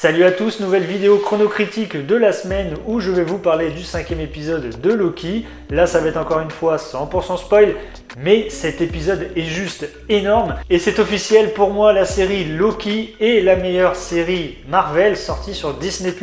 Salut à tous, nouvelle vidéo chronocritique de la semaine où je vais vous parler du 5e épisode de Loki. Là ça va être encore une fois 100% spoil, mais cet épisode est juste énorme. Et c'est officiel, pour moi la série Loki est la meilleure série Marvel sortie sur Disney+.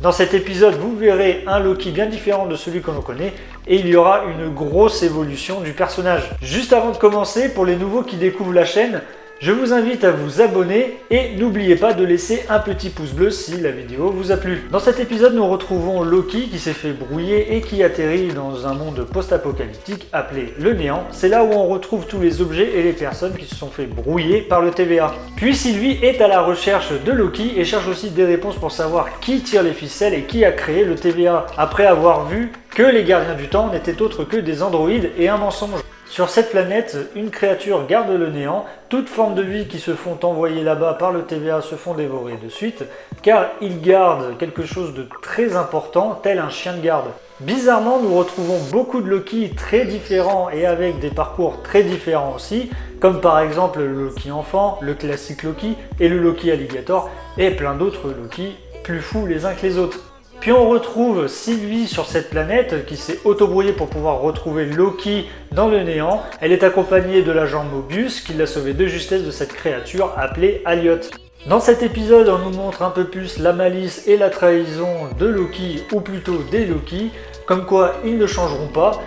Dans cet épisode vous verrez un Loki bien différent de celui que l'on connaît et il y aura une grosse évolution du personnage. Juste avant de commencer, pour les nouveaux qui découvrent la chaîne, je vous invite à vous abonner et n'oubliez pas de laisser un petit pouce bleu si la vidéo vous a plu. Dans cet épisode, nous retrouvons Loki qui s'est fait brouiller et qui atterrit dans un monde post-apocalyptique appelé le Néant. C'est là où on retrouve tous les objets et les personnes qui se sont fait brouiller par le TVA. Puis Sylvie est à la recherche de Loki et cherche aussi des réponses pour savoir qui tire les ficelles et qui a créé le TVA, après avoir vu que les gardiens du temps n'étaient autres que des androïdes et un mensonge. Sur cette planète, une créature garde le néant, toutes formes de vie qui se font envoyer là-bas par le TVA se font dévorer de suite, car il garde quelque chose de très important, tel un chien de garde. Bizarrement, nous retrouvons beaucoup de Loki très différents et avec des parcours très différents aussi, comme par exemple le Loki enfant, le classique Loki et le Loki alligator, et plein d'autres Loki plus fous les uns que les autres. Puis on retrouve Sylvie sur cette planète qui s'est auto-brouillée pour pouvoir retrouver Loki dans le néant. Elle est accompagnée de l'agent Mobius qui l'a sauvée de justesse de cette créature appelée Alliot. Dans cet épisode, on nous montre un peu plus la malice et la trahison de Loki, ou plutôt des Loki, comme quoi ils ne changeront pas.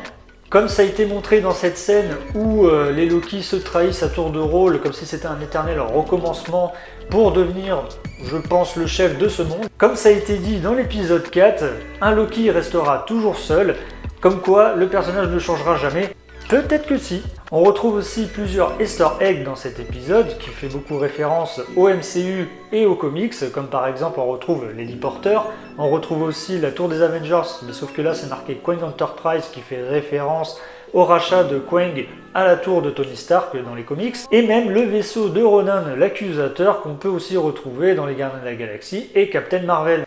Comme ça a été montré dans cette scène où les Loki se trahissent à tour de rôle, comme si c'était un éternel recommencement pour devenir, je pense, le chef de ce monde. Comme ça a été dit dans l'épisode 4, un Loki restera toujours seul, comme quoi le personnage ne changera jamais. Peut-être que si. On retrouve aussi plusieurs easter eggs dans cet épisode qui fait beaucoup référence au MCU et aux comics, comme par exemple on retrouve l'héliporteur, on retrouve aussi la tour des Avengers, mais sauf que là c'est marqué Quang Enterprise qui fait référence au rachat de Quang à la tour de Tony Stark dans les comics, et même le vaisseau de Ronan l'accusateur qu'on peut aussi retrouver dans les Gardiens de la Galaxie et Captain Marvel.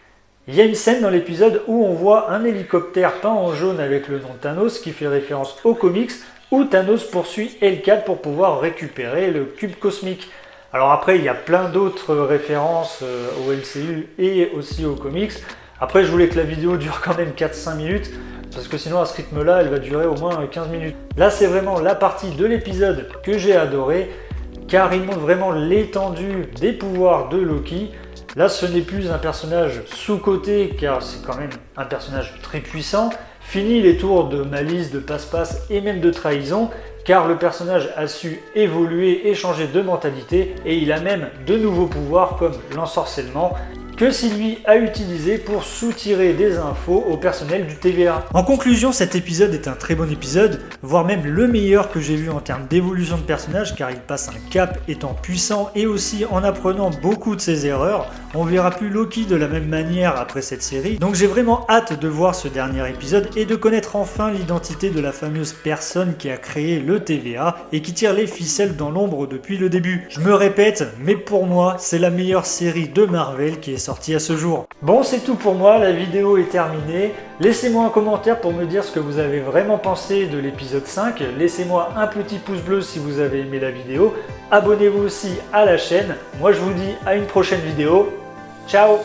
Il y a une scène dans l'épisode où on voit un hélicoptère peint en jaune avec le nom Thanos qui fait référence aux comics, où Thanos poursuit Hellcat pour pouvoir récupérer le cube cosmique. Alors après, il y a plein d'autres références au MCU et aussi aux comics. Après, je voulais que la vidéo dure quand même 4-5 minutes, parce que sinon à ce rythme-là, elle va durer au moins 15 minutes. Là, c'est vraiment la partie de l'épisode que j'ai adoré, car il montre vraiment l'étendue des pouvoirs de Loki. Là, ce n'est plus un personnage sous-coté, car c'est quand même un personnage très puissant. Fini les tours de malice, de passe-passe et même de trahison, car le personnage a su évoluer et changer de mentalité, et il a même de nouveaux pouvoirs comme l'ensorcellement, que Sylvie a utilisé pour soutirer des infos au personnel du TVA. En conclusion, cet épisode est un très bon épisode, voire même le meilleur que j'ai vu en termes d'évolution de personnage, car il passe un cap étant puissant et aussi en apprenant beaucoup de ses erreurs. On verra plus Loki de la même manière après cette série, donc j'ai vraiment hâte de voir ce dernier épisode et de connaître enfin l'identité de la fameuse personne qui a créé le TVA et qui tire les ficelles dans l'ombre depuis le début. Je me répète, mais pour moi, c'est la meilleure série de Marvel qui est sortie à ce jour. Bon, c'est tout pour moi, la vidéo est terminée. Laissez-moi un commentaire pour me dire ce que vous avez vraiment pensé de l'épisode 5. Laissez-moi un petit pouce bleu si vous avez aimé la vidéo. Abonnez-vous aussi à la chaîne. Moi, je vous dis à une prochaine vidéo. Ciao!